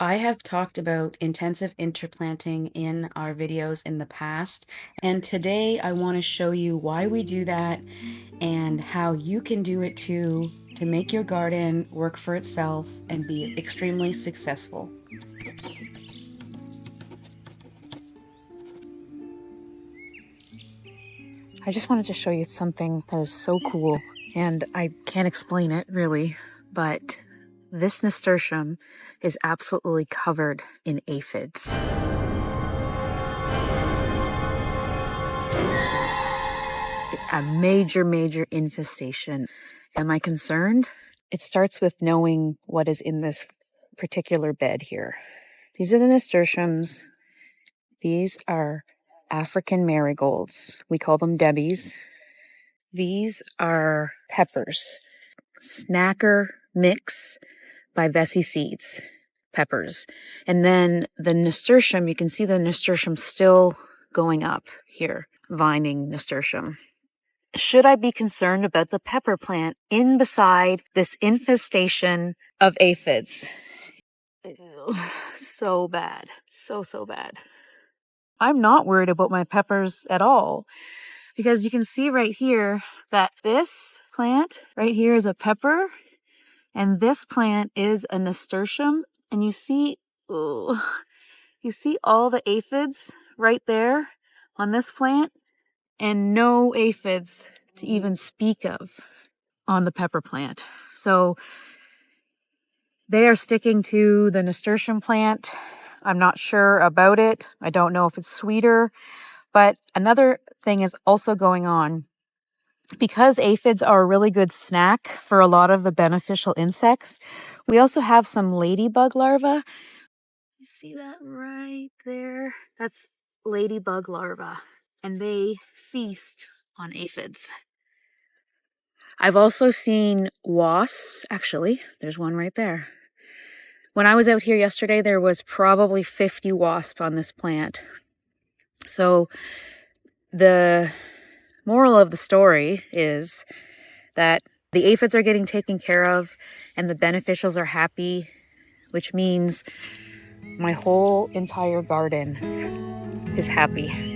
I have talked about intensive interplanting in our videos in the past, and today I want to show you why we do that and how you can do it too to make your garden work for itself and be extremely successful. I just wanted to show you something that is so cool, and I can't explain it really, but this nasturtium is absolutely covered in aphids. A major infestation. Am I concerned? It starts with knowing what is in this particular bed here. These are the nasturtiums. These are African marigolds. We call them Debbies. These are peppers. Snacker Mix by Vessi Seeds. Peppers. And then the nasturtium, you can see the nasturtium still going up here. Vining nasturtium. Should I be concerned about the pepper plant in beside this infestation of aphids? Ew, so bad. So bad. I'm not worried about my peppers at all because you can see right here that this plant right here is a pepper and this plant is a nasturtium. And you see, you see all the aphids right there on this plant and no aphids to even speak of on the pepper plant. So they are sticking to the nasturtium plant. I'm not sure about it. I don't know if it's sweeter, but another thing is also going on. Because aphids are a really good snack for a lot of the beneficial insects, we also have some ladybug larvae. You see that right there? That's ladybug larvae, and they feast on aphids. I've also seen wasps. Actually, there's one right there. When I was out here yesterday, there was probably 50 wasps on this plant. So the moral of the story is that the aphids are getting taken care of and the beneficials are happy, which means my whole entire garden is happy.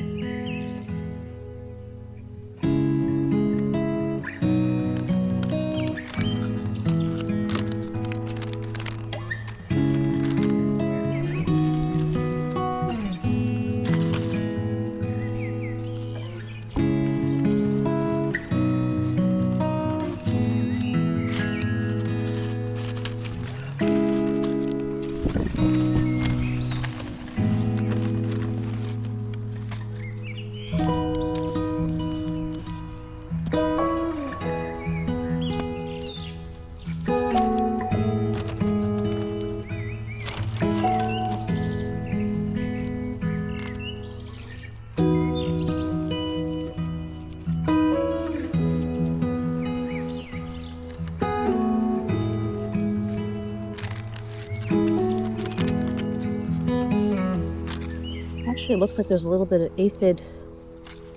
Actually, it looks like there's a little bit of aphid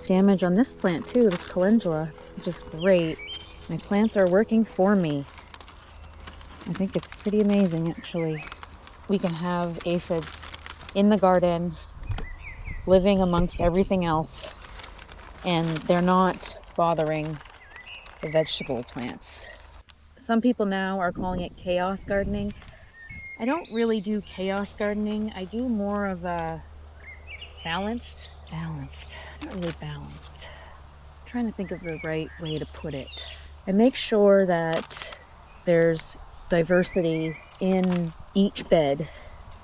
damage on this plant too, this calendula, which is great. My plants are working for me. I think it's pretty amazing, actually. We can have aphids in the garden, living amongst everything else, and they're not bothering the vegetable plants. Some people now are calling it chaos gardening. I don't really do chaos gardening. I do more of a balanced, not really balanced. I'm trying to think of the right way to put it. I make sure that there's diversity in each bed,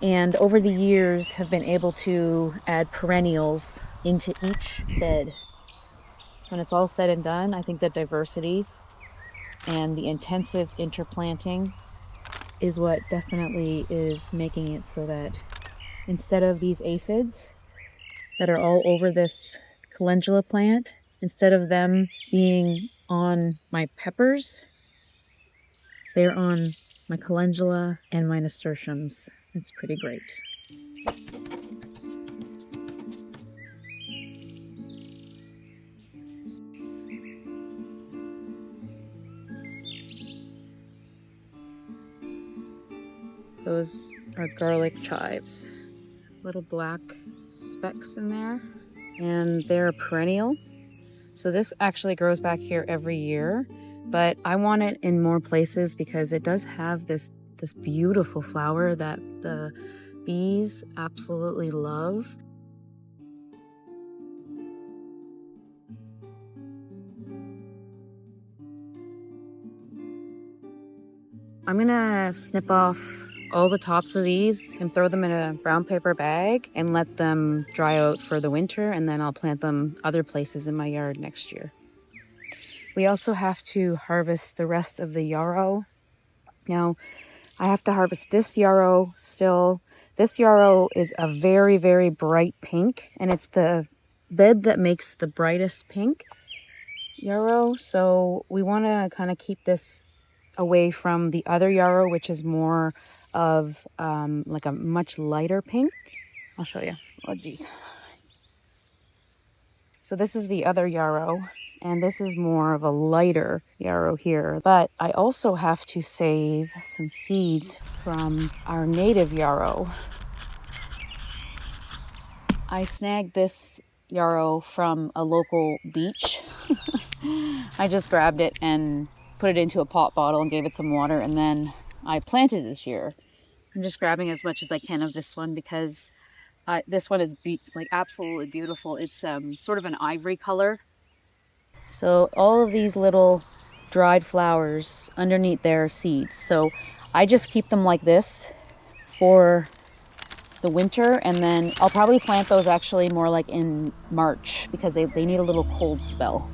and over the years have been able to add perennials into each bed. When it's all said and done, I think that diversity and the intensive interplanting is what definitely is making it so that instead of these aphids that are all over this calendula plant, instead of them being on my peppers, they're on my calendula and my nasturtiums. It's pretty great. Those are garlic chives. Little black specks in there. And they're perennial. So this actually grows back here every year, but I want it in more places because it does have this beautiful flower that the bees absolutely love. I'm gonna snip off all the tops of these and throw them in a brown paper bag and let them dry out for the winter, and then I'll plant them other places in my yard next year. We also have to harvest the rest of the yarrow. Now, I have to harvest this yarrow still. This yarrow is a very, very bright pink, and it's the bed that makes the brightest pink yarrow. So we want to kind of keep this away from the other yarrow, which is more of like a much lighter pink. I'll show you. Oh, geez. So this is the other yarrow, and this is more of a lighter yarrow here. But I also have to save some seeds from our native yarrow. I snagged this yarrow from a local beach. I just grabbed it and put it into a pot bottle and gave it some water, and then I planted this year. I'm just grabbing as much as I can of this one because this one is like absolutely beautiful. It's sort of an ivory color. So all of these little dried flowers underneath their seeds. So I just keep them like this for the winter, and then I'll probably plant those actually more like in March because they need a little cold spell.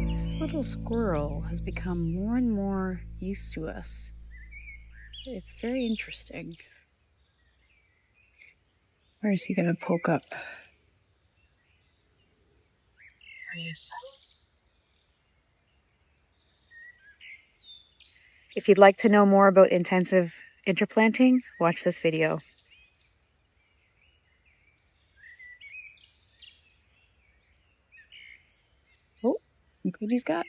This little squirrel has become more and more used to us. It's very interesting. Where is he going to poke up? There he is. If you'd like to know more about intensive interplanting, watch this video. Oh, look what he's got.